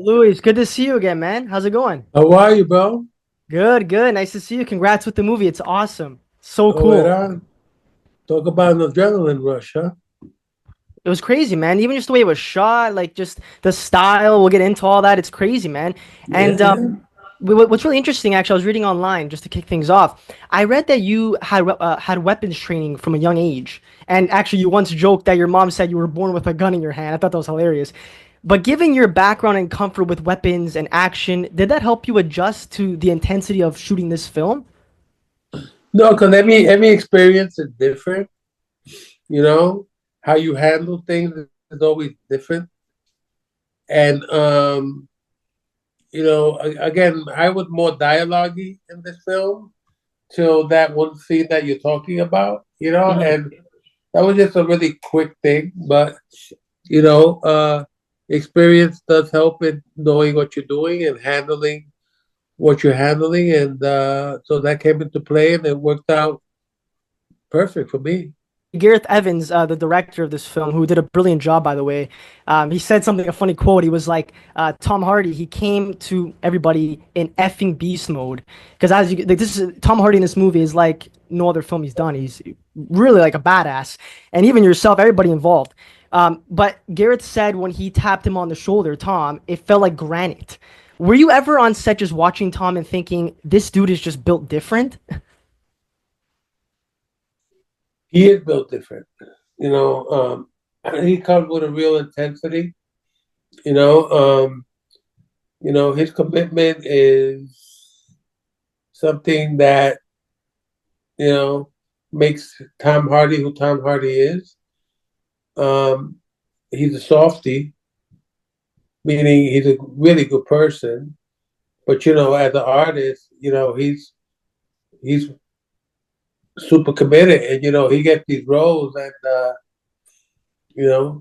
Luis, good to see you again, man. How's it going? How are you, bro? Good, good. Nice to see you. Congrats with the movie. It's awesome. So Oh, right cool. on. Talk about an adrenaline rush, huh? It was crazy, man. Even just the way it was shot, like just the style. We'll get into all that. It's crazy, man. Yeah, And yeah. what's really interesting, actually, I was reading online just to kick things off. I read that you had weapons training from a young age, and actually, you once joked that your mom said you were born with a gun in your hand. I thought that was hilarious. But given your background and comfort with weapons and action, did that help you adjust to the intensity of shooting this film? No, because every experience is different. You know how you handle things is always different. And again, I was more dialogue in this film till that one scene that you're talking about. And that was just a really quick thing, but you know, uh, experience does help in knowing what you're doing and handling what you're handling, and so that came into play, and it worked out perfect for me. Gareth Evans, the director of this film, who did a brilliant job, by the way, he said something, a funny quote. He was like, Tom Hardy, he came to everybody in effing beast mode. Because as you, like, this is Tom Hardy in this movie is like no other film he's done. He's really like a badass. And even yourself, everybody involved. But Gareth said when he tapped him on the shoulder, Tom, it felt like granite. Were you ever on set just watching Tom and thinking, this dude is just built different? He is built different, you know. He comes with a real intensity, you know. His commitment is something that you know makes Tom Hardy who Tom Hardy is. Um, he's a softie, meaning he's a really good person, but as an artist, he's super committed, and he gets these roles, and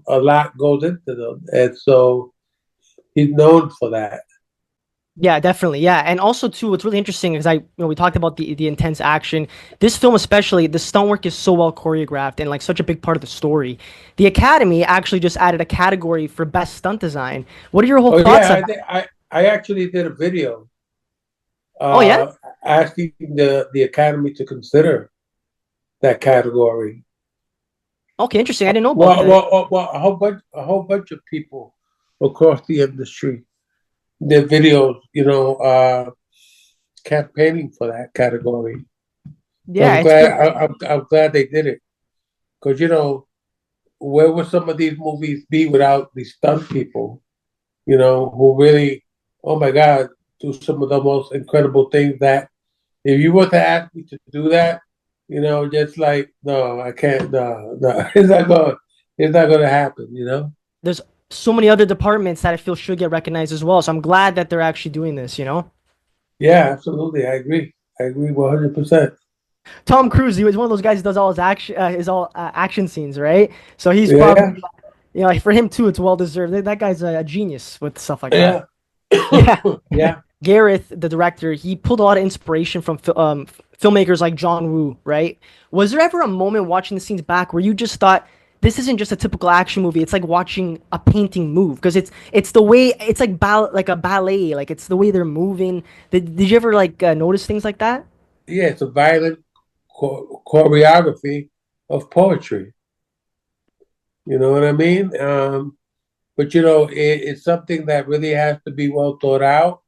a lot goes into them, and so he's known for that. Yeah, definitely. Yeah, and also too, what's really interesting is we talked about the intense action. This film, especially, the stunt work is so well choreographed and like such a big part of the story. The Academy actually just added a category for best stunt design. What are your whole Oh thoughts yeah, on I that? think I actually did a video Oh yeah. uh, asking the Academy to consider that category. Okay, interesting. I didn't know about Well, that. well, well, well a whole bunch of people across the industry did videos, campaigning for that category. So Yeah, it's been. I'm glad they did it because where would some of these movies be without these stunt people? Who really, oh my God, do some of the most incredible things that if you were to ask me to do that, just like, no, I can't, no, no, it's not going to happen. There's so many other departments that I feel should get recognized as well. So I'm glad that they're actually doing this. Yeah, absolutely. I agree 100%. Tom Cruise, he was one of those guys who does all his action scenes, right? So he's Yeah, probably, like for him too, it's well deserved. That guy's a genius with stuff like that. yeah, Yeah. yeah. Gareth, the director, he pulled a lot of inspiration from filmmakers like John Woo, right? Was there ever a moment watching the scenes back where you just thought, this isn't just a typical action movie. It's like watching a painting move because it's the way it's like like a ballet, like it's the way they're moving. Did you ever like notice things like that? Yeah, it's a violent choreography of poetry. You know what I mean? But it's something that really has to be well thought out,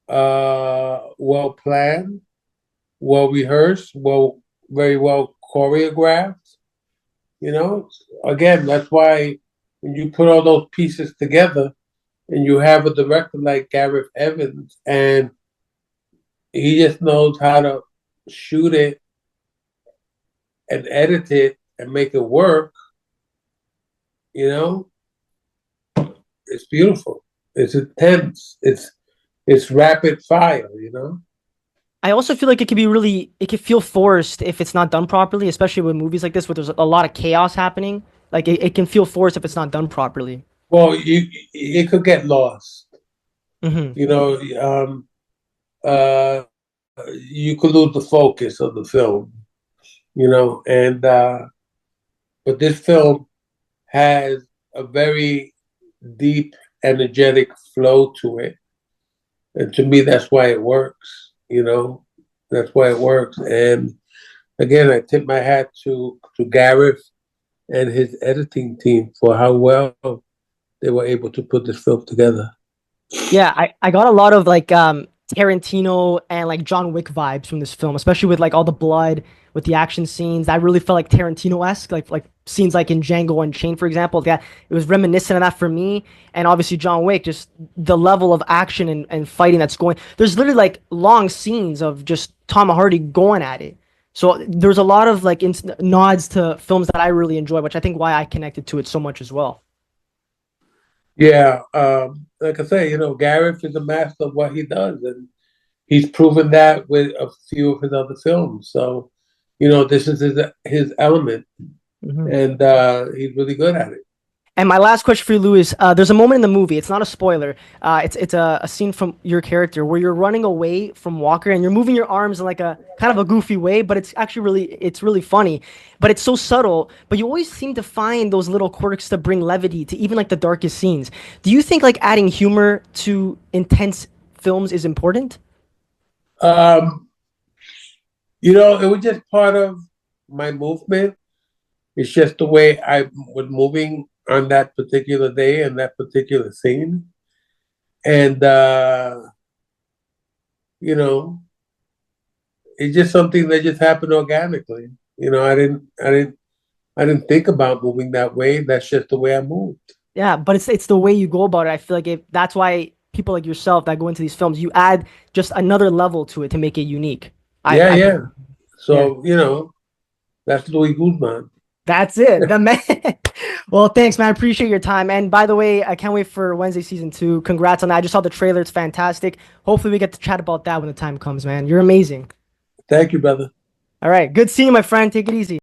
well planned, well rehearsed, very well choreographed. You know, Again, that's why when you put all those pieces together and you have a director like Gareth Evans, and he just knows how to shoot it and edit it and make it work, you know, it's beautiful. It's intense. It's rapid fire. I also feel like it could feel forced if it's not done properly, especially with movies like this where there's a lot of chaos happening. Like it can feel forced if it's not done properly. Well, it could get lost. Hmm. You know, uh, you could lose the focus of the film. And but this film has a very deep energetic flow to it. And to me, that's why it works, you know, that's why it works. And again, I tip my hat to Gareth and his editing team for how well they were able to put this film together. Yeah, I got a lot of like Tarantino and like John Wick vibes from this film, especially with like all the blood, with the action scenes. That really felt like Tarantino-esque, like scenes like in Django Unchained, for example. Yeah, it was reminiscent of that for me. And obviously John Wick, just the level of action and fighting that's going. There's literally like long scenes of just Tom Hardy going at it. So there's a lot of like nods to films that I really enjoy, which I think why I connected to it so much as well. Yeah, like I say, you know, Gareth is a master of what he does, and he's proven that with a few of his other films. So, you know, this is his element, Mhm. and he's really good at it. And my last question for you, Lou, is there's a moment in the movie. It's not a spoiler. It's a scene from your character where you're running away from Walker and you're moving your arms in like a kind of a goofy way, but it's really funny. But it's so subtle. But you always seem to find those little quirks to bring levity to even like the darkest scenes. Do you think like adding humor to intense films is important? Um, you know, it was just part of my movement. It's just the way I was moving on that particular day and that particular scene. And you know, it's just something that just happened organically. You know, I didn't think about moving that way. That's just the way I moved. Yeah, but it's the way you go about it. I feel like that's why people like yourself that go into these films, you add just another level to it to make it unique. Yeah, I yeah. Yeah, So, you know, that's Louis Guzman. that's it. The man. Well, thanks, man. I appreciate your time. And by the way, I can't wait for Wednesday season two. Congrats on that. I just saw the trailer. It's fantastic. Hopefully, we get to chat about that when the time comes, man. You're amazing. Thank you, brother. All right. Good seeing you, my friend. Take it easy.